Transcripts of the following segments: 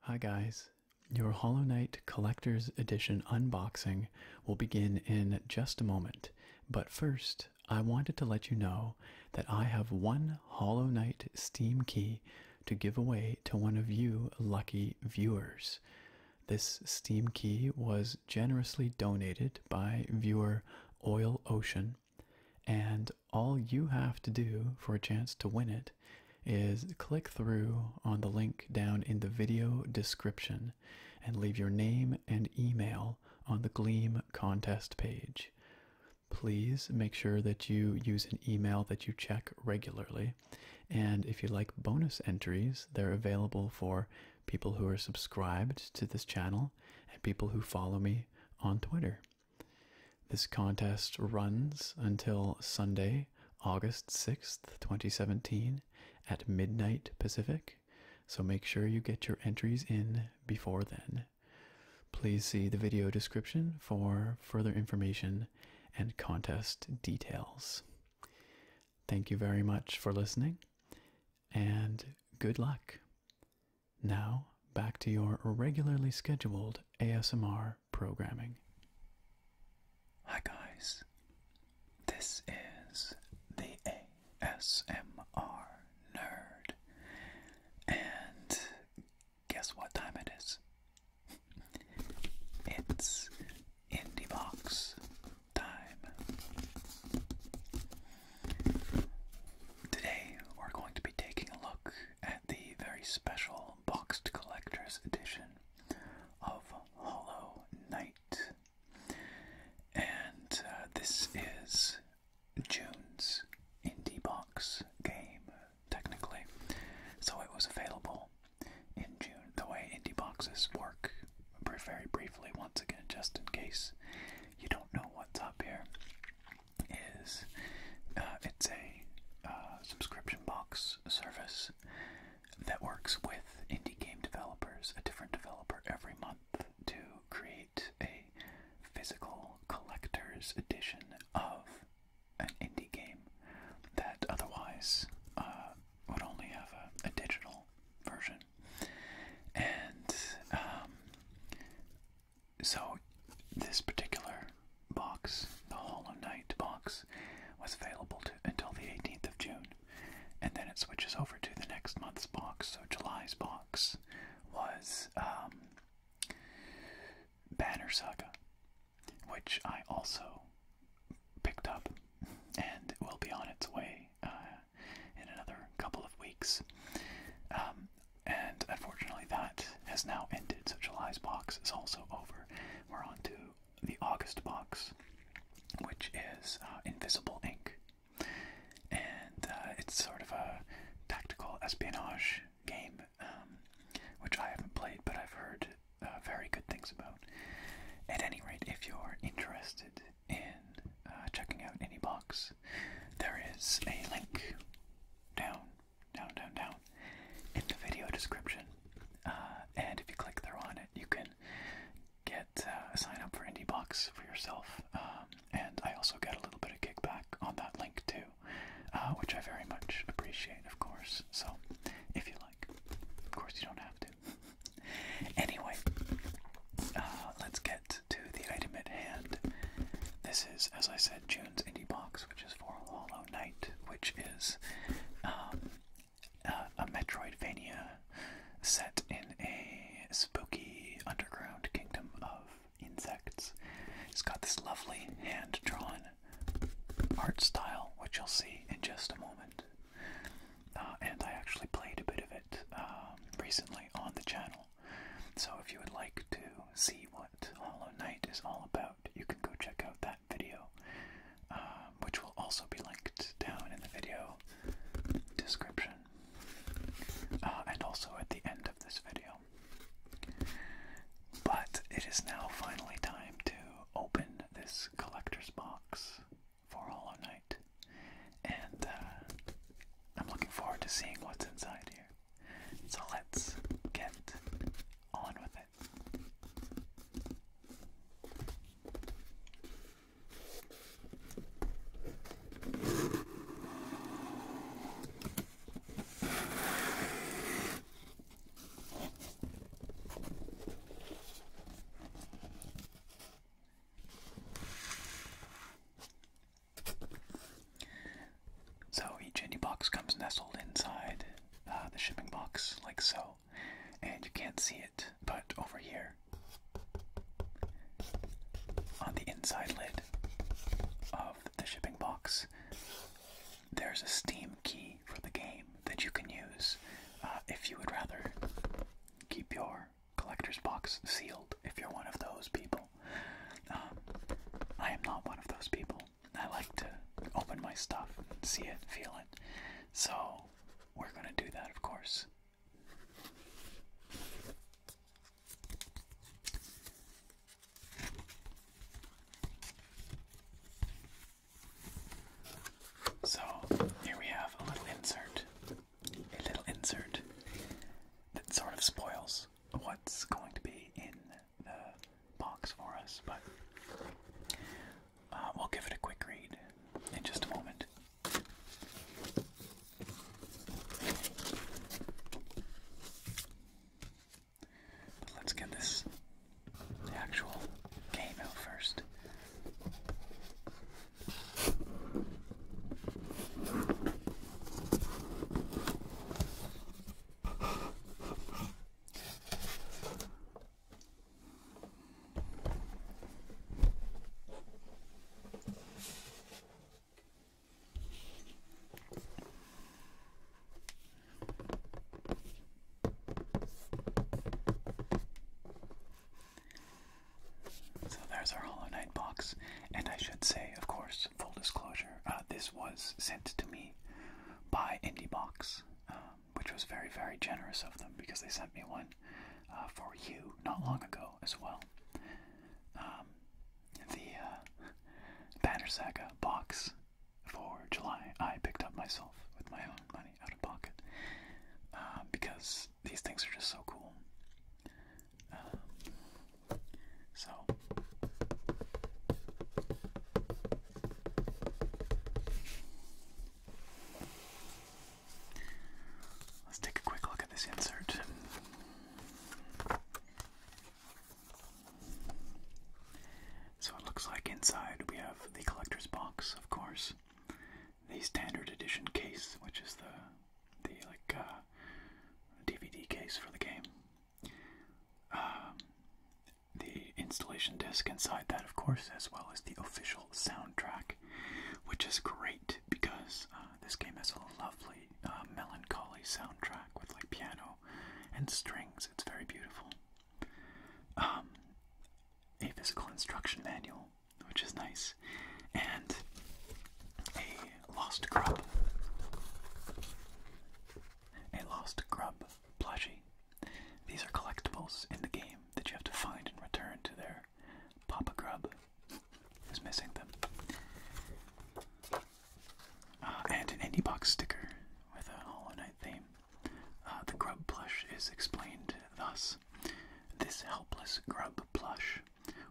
Hi guys, your Hollow Knight Collector's Edition unboxing will begin in just a moment, but first I wanted to let you know that I have one Hollow Knight Steam key to give away to one of you lucky viewers. This Steam key was generously donated by viewer Oil Ocean, and all you have to do for a chance to win it is click through on the link down in the video description and leave your name and email on the Gleam contest page. Please make sure that you use an email that you check regularly, and if you like bonus entries, they're available for people who are subscribed to this channel and people who follow me on Twitter. This contest runs until Sunday, August 6th, 2017 at midnight Pacific, so make sure you get your entries in before then. Please see the video description for further information and contest details. Thank you very much for listening, and good luck. Now, back to your regularly scheduled ASMR programming. Hi guys, this is the ASMR Nerd, and guess what time it is? It's IndieBox time. Today we're going to be taking a look at the very special boxed collector's edition of Hollow Knight. And this is June's IndieBox game, technically. So it was available in June. The way IndieBoxes work, very briefly, once again, just in case you don't know what's up here, is it's a subscription box service that works with indie game developers, a different developer every month, to create a physical collector's edition of an indie game that otherwise would only have a digital version. And so this particular box, the Hollow Knight box, was available until the 18th of June, and then it switches over to the next month's box. So July's box was Banner Saga, which I also picked up, and it will be on its way in another couple of weeks. And unfortunately that has now ended, so July's box is also over. We're on to the August box, which is Invisible Ink. And it's sort of a tactical espionage game, which I haven't played, but I've heard very good things about. At any rate, if you're interested in checking out IndieBox, there is a link down in the video description, and if you click through on it, you can get sign up for IndieBox for yourself, and I also get a little bit of kickback on that link too, which I very much appreciate, of course. So if you like, of course you don't have to. Anyway, let's get to the item at hand. This is, as I said, June's IndieBox, which is for Hollow Knight, which is a Metroidvania set in a spooky underground kingdom of insects. It's got this lovely hand-drawn art style, which you'll see in just a moment. And I actually played a bit of it recently on the channel. So if you would like to see what Hollow Knight is all about, you can go check out that video, which will also be linked down in the video description, and also at the end of this video. But it is now finally time to open this collector's box for Hollow Knight, and I'm looking forward to seeing what's inside here. So let's get on with it. nestled inside the shipping box, like so, and you can't see it, but over here, on the inside lid of the shipping box, there's a Steam key for the game that you can use if you would rather keep your collector's box sealed, if you're one of those people. I am not one of those people. I like to open my stuff, see it, feel it. So, we're going to do that, of course. So, here we have a little insert. A little insert that sort of spoils what's going to be in the box for us, but we'll give it a quick read in just a moment. But let's get the actual game out first. So there's our Hollow Knight box, and I should say, of course, full disclosure, this was sent to me by IndieBox, which was very, very generous of them, because they sent me one for you not long ago as well. The Banner Saga box for July I picked up myself with my own money out of pocket, because these things are just so cool. So let's take a quick look at this insert. So it looks like inside we have the collector's box, of course, the standard edition case, which is the DVD case for the game. The installation disc inside that, of course, as well as the official soundtrack, which is great because this game has a lovely melancholy soundtrack with like piano and strings. It's very beautiful. A physical instruction manual, which is nice, and a Lost Grub plushie. These are collectibles in the game that you have to find and return to their Papa Grub, who's missing them. And an IndieBox sticker with a Hollow Knight theme. The Grub plush is explained thus. This helpless Grub plush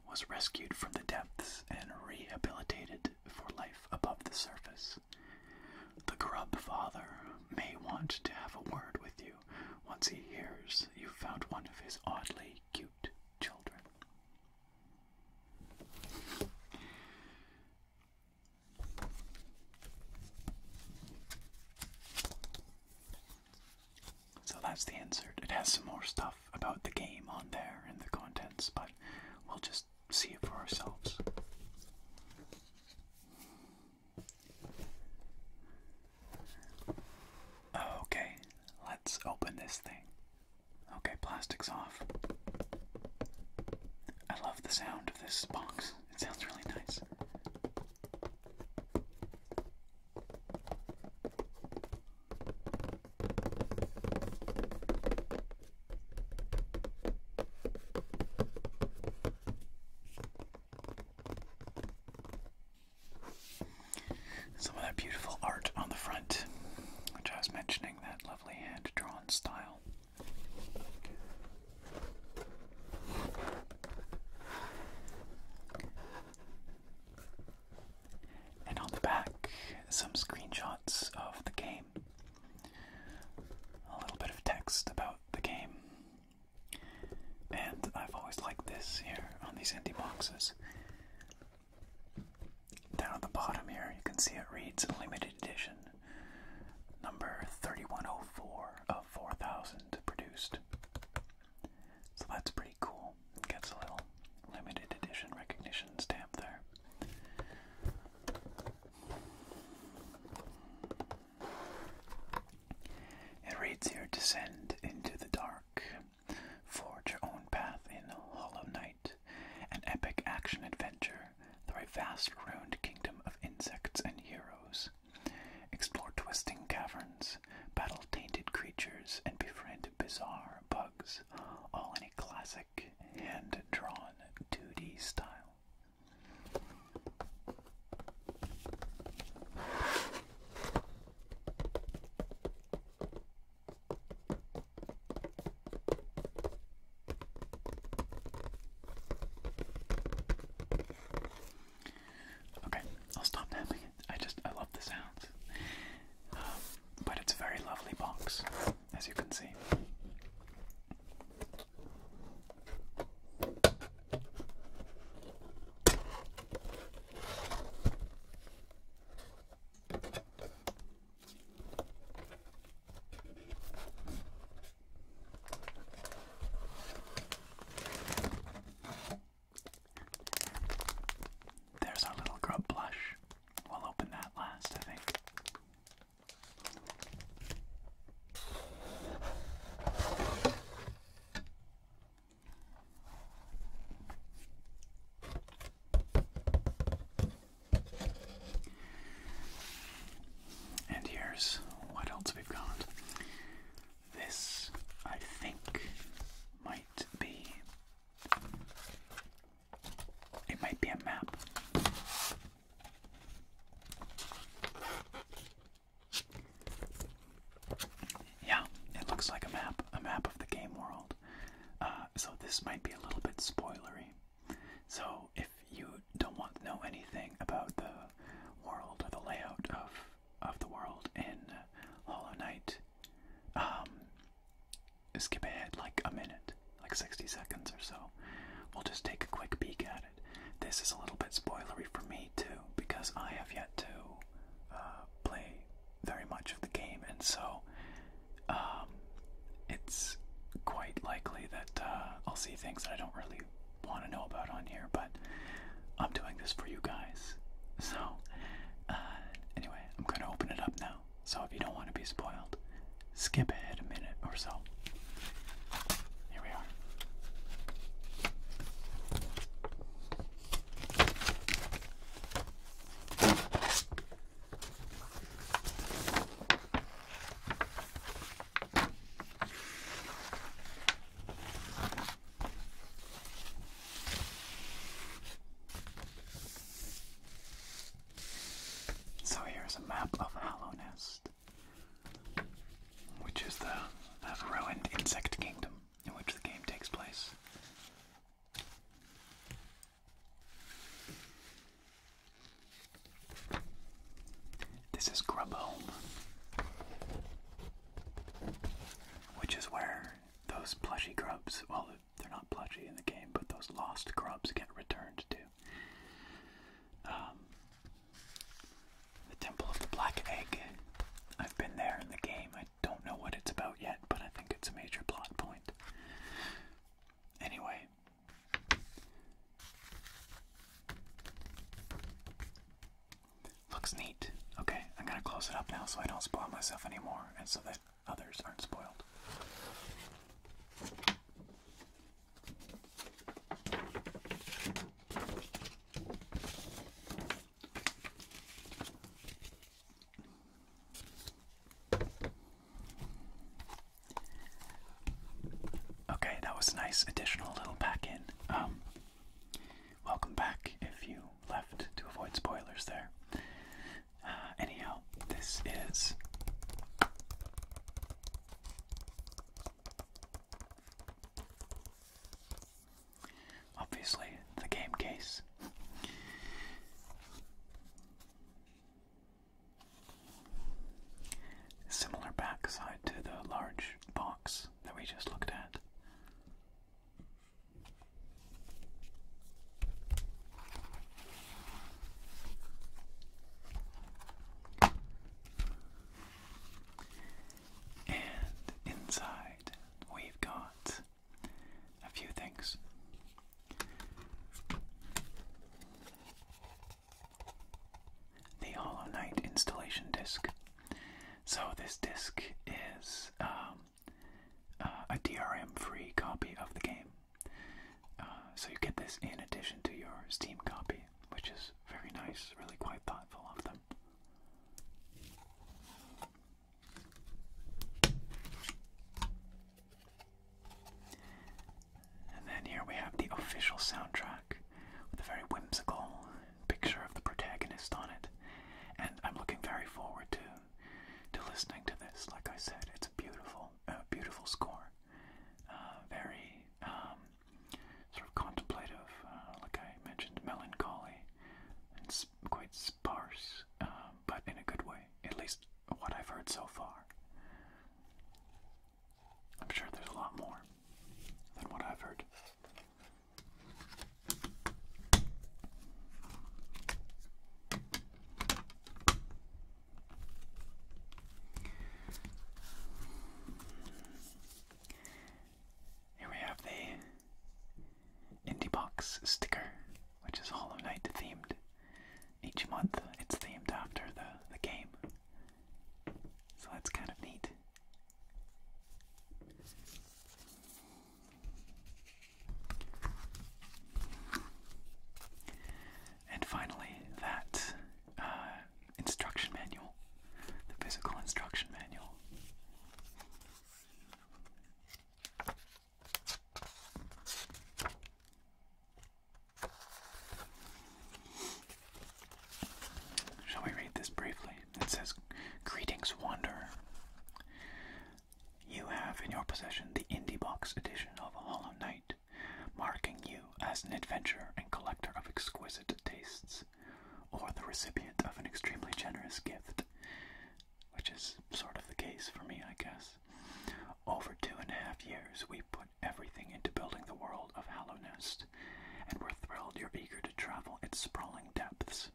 was rescued from the depths and rehabilitated for life above the surface. The Grub father may want to have a word with you once he hears you found one of his oddly cute children. So that's the insert. It has some more stuff about the game on there in the contents, but we'll just see it for ourselves. Okay, let's open this thing. Okay, plastic's off. I love the sound of this box. It sounds really nice. Some of that beautiful art on the front, which I was mentioning, that lovely hand-drawn style. And on the back, some screenshots of the game. A little bit of text about the game. And I've always liked this here on these indie boxes. Down at the bottom here, you can see it reads limited edition number 3104 of 4,000 produced. So that's pretty cool. Gets a little limited edition recognition stamp there. It reads here, descend into the dark, forge your own path in Hollow Knight, an epic action adventure through a vast ruined kingdom of insects and heroes. Explore twisting caverns, battle tainted creatures, and befriend bizarre bugs, all in a classic hand-drawn 2D style. Okay, I'll stop tapping it. I love the sounds. But it's a very lovely box, as you can see. There's our little grub blush. We'll open that last, I think. And here's what else we've got. This, I think, might be... It might be a map. Yeah, it looks like a map of the game world. So this might be a little bit spoilery. So if you don't want to know anything about the world or the layout of the world in Hollow Knight, skip ahead like a minute, like 60 seconds or so. We'll just take a quick peek at it. This is a little bit spoilery for me too, because I have yet to play very much of the game, and so it's quite likely that I'll see things that I don't really want to know about on here, but I'm doing this for you guys. So anyway, I'm going to open it up now, so if you don't want to be spoiled, skip ahead a minute or so. Here we are. So here's a map of Hollow Nest, which is that ruined insect kingdom in which the game takes place. This is Grub Home, which is where those plushy grubs, well, they're not plushy in the game, but those lost grubs get returned to. The Temple of the Black Egg. I've been there in the game. I don't know what it's about yet, but I think it's a major plot point. Anyway. Looks neat. Okay, I'm gonna close it up now so I don't spoil myself anymore, and so that others aren't spoiled. Okay, that was a nice additional little pack-in. Welcome back if you left to avoid spoilers there. Anyhow, this is obviously the game case. Similar backside to the large box that we just looked at. box. The Hollow Knight installation disc. So this disc is a DRM-free copy of the game. So you get this in addition to your Steam copy, which is very nice, really quite thoughtful of them. And then here we have the official soundtrack with a very whimsical picture of the protagonist on it. And I'm looking very forward to listening to this. Like I said, it's a beautiful score. Very sort of contemplative, like I mentioned, melancholy, and quite sparse, but in a good way, at least what I've heard so far. I'm sure there's a lot more than what I've heard. Here we have the IndieBox sticker, which is Hollow Knight themed. Each month it's themed after the game. So that's kind of neat. And finally, that instruction manual, the physical instruction manual. Shall we read this briefly? It says, "Greetings, Wanderer. You have in your possession the IndieBox edition of Hollow Knight, marking you as an adventurer and collector of exquisite tastes, or the recipient of an extremely generous gift," which is sort of the case for me, I guess. "Over 2.5 years, we put everything into building the world of Hallownest, and we're thrilled you're eager to travel its sprawling depths.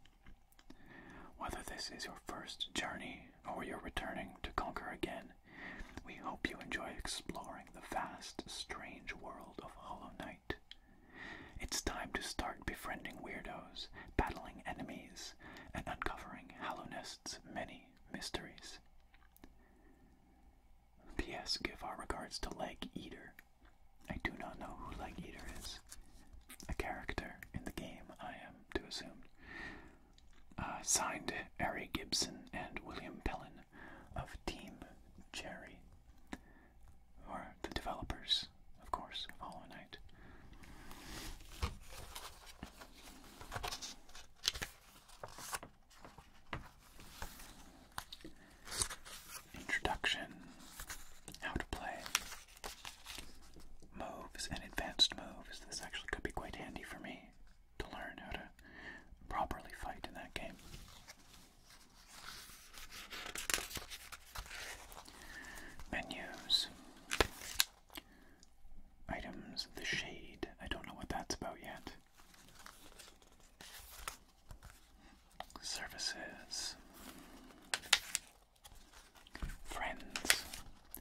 Whether this is your first journey or you're returning to conquer again, we hope you enjoy exploring the vast, strange world of Hollow Knight. It's time to start befriending weirdos, battling enemies, and uncovering Hallownest's many mysteries. P.S. Give our regards to Leg Eater." I do not know who Leg Eater is. A character in the game, I am to assume. Signed, Ari Gibson and William Pellin of Team Cherry, who are the developers, of course, of Hollow Knight. Introduction, how to play, moves and advanced moves. This actually could be quite handy for me to learn how to properly fight in that game. Menus. Items, the shade. I don't know what that's about yet. Services. Friends.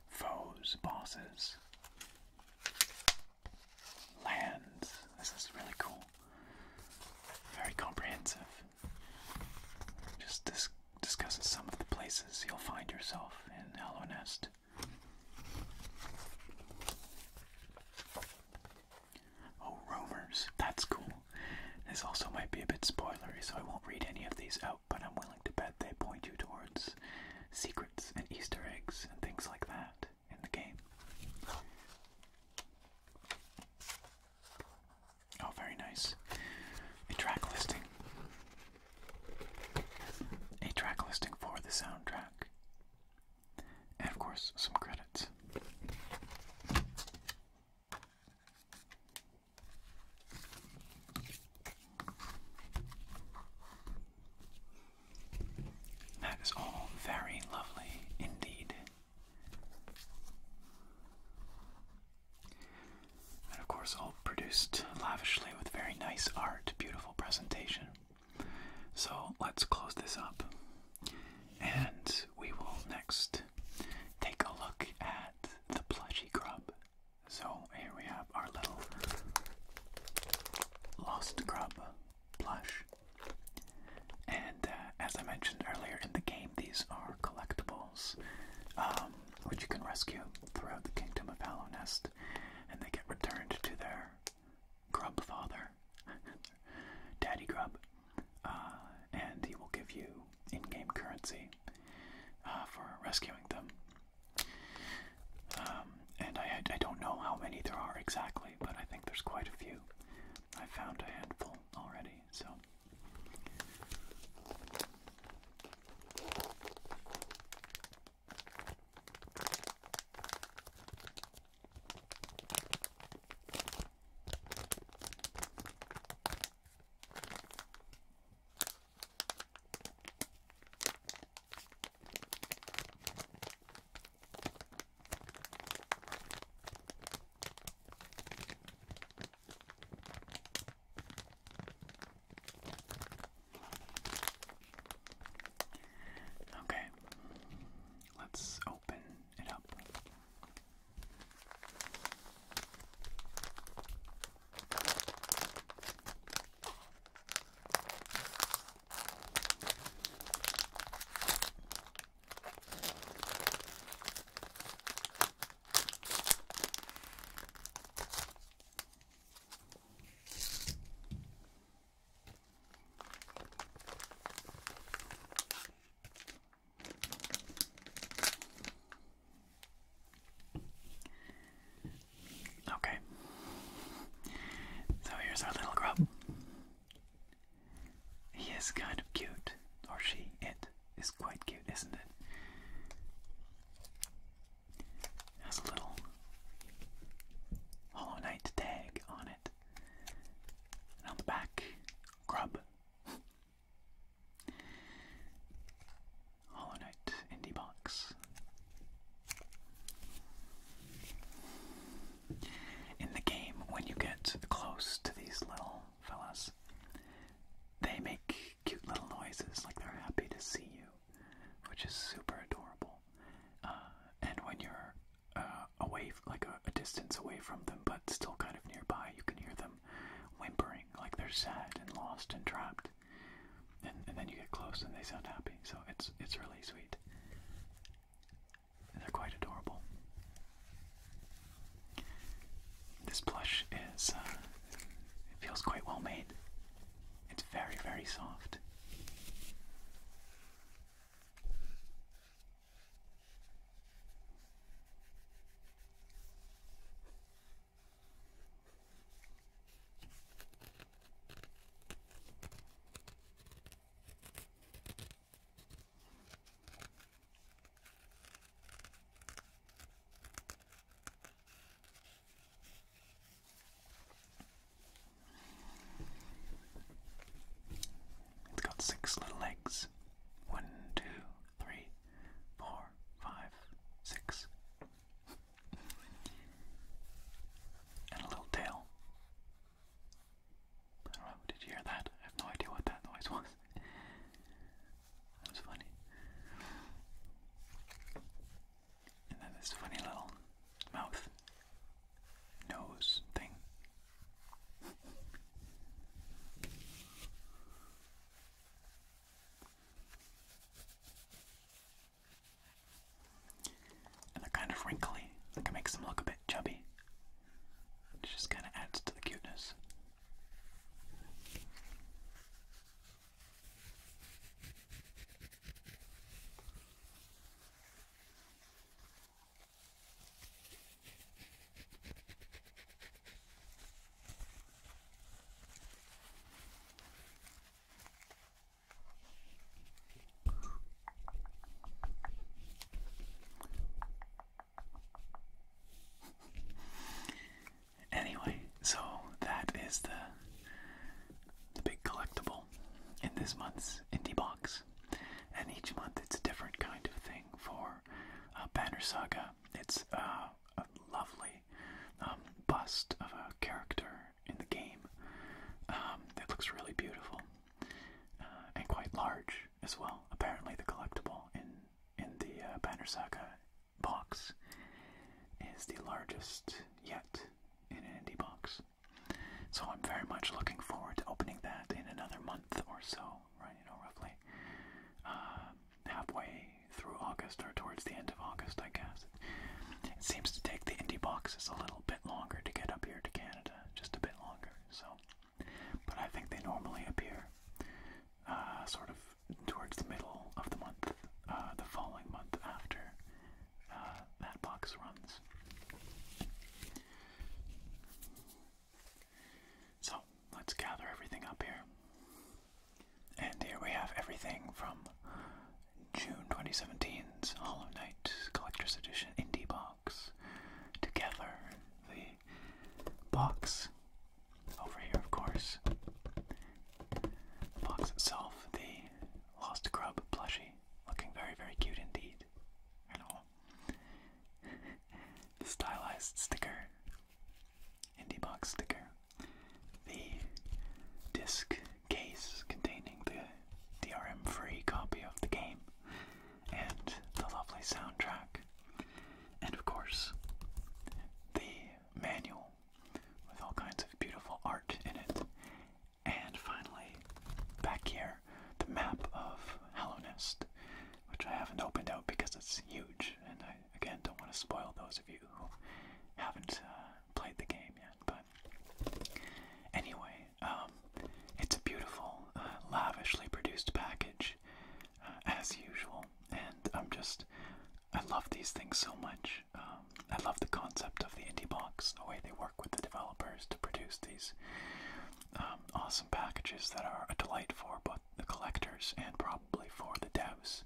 Foes. Bosses. Lands. This is really cool. Very comprehensive. Just discusses some of the places you'll find yourself in Hallownest. Oh, rumors. That's cool. This also might be a bit spoilery, so I won't read any of these out, but I'm willing to bet they point you towards secrets and Easter eggs and things like that in the game. Oh, very nice. A track listing. A track listing for the soundtrack. And of course, some credits. That is all very lovely indeed. And of course, all produced lavishly with very nice art, beautiful presentation. So let's close this up, and we will next take a look at the plushy grub. So here we have our little Ghost Grub plush. And as I mentioned earlier in the game, these are collectibles, which you can rescue throughout the Kingdom of Hallownest, and they get returned to their grub father, Daddy Grub, and he will give you in-game currency for rescuing them. And I don't know how many there are exactly, but I think there's quite a few. I found a handful already, so. Okay, let's open it up. Okay, so here's our little grub. He is kind of cute, or she, it is quite cute, isn't it? Has a little Hollow Knight tag on it, and on the back, grub. Hollow Knight IndieBox. In the game, when you get close to these little fellas, they make cute little noises like they're happy to see you, which is super adorable. And when you're away, like a distance away from them, but still kind of nearby, you can hear them whimpering like they're sad and lost and trapped. And then you get close and they sound happy, so it's really sweet. And they're quite adorable. This plush is, it feels quite well made. It's very, very soft. It's got 6 little legs. 1, 2, 3, 4, 5, 6. And a little tail. I don't know, did you hear that? I have no idea what that noise was. That was funny. And then this funny little mouth, nose thing. And they're kind of wrinkly, like it makes them look a bit chubby. It just kind of adds to the cuteness. Anyway, so that is the big collectible in this month's IndieBox. And each month it's a different kind of thing. For Banner Saga, it's a lovely bust of a character in the game that looks really beautiful and quite large as well. Apparently the collectible in the Banner Saga box is the largest yet in an IndieBox. So I'm very much looking forward to opening that in another month or so, right? Roughly halfway through August or towards the end of August, I guess. It seems to take the indie boxes a little bit longer to get up here to Canada, just a bit longer. So, but I think they normally appear sort of towards the middle of the month, the following month after that box runs. So let's gather everything up here. And here we have everything from June 2017's Hollow Knight Collector's Edition IndieBox. Together, the box over here, of course. The box itself, the Lost Grub plushie, looking very, very cute indeed. I know. The stylized sticker, IndieBox sticker. The disc case containing the DRM-free copy of the game, and the lovely soundtrack, and of course the manual with all kinds of beautiful art in it, and finally back here the map of Hallownest, which I haven't opened out because it's huge, and I again don't want to spoil those of you who haven't played the game yet. But anyway, it's a beautiful, lavishly produced package, as usual, and I love these things so much. I love the concept of the IndieBox, the way they work with the developers to produce these awesome packages that are a delight for both the collectors and probably for the devs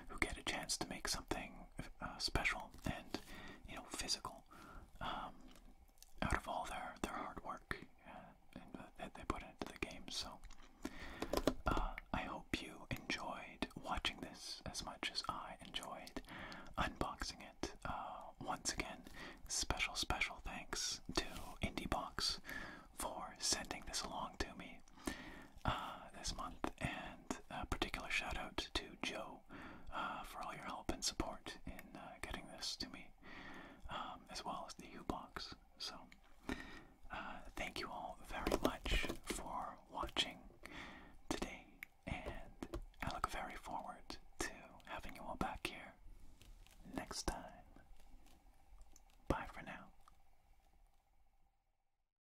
who get a chance to make something special and, physical out of all their hard work that they put into the game. So I hope you enjoyed watching this as much as I enjoyed unboxing it. Once again, special thanks to IndieBox for sending this along to me this month, and a particular shout out to Joe for all your help and support in getting this to me, as well as the U-Box. So thank you all very much for watching today, and I look very forward to having you all back here next time.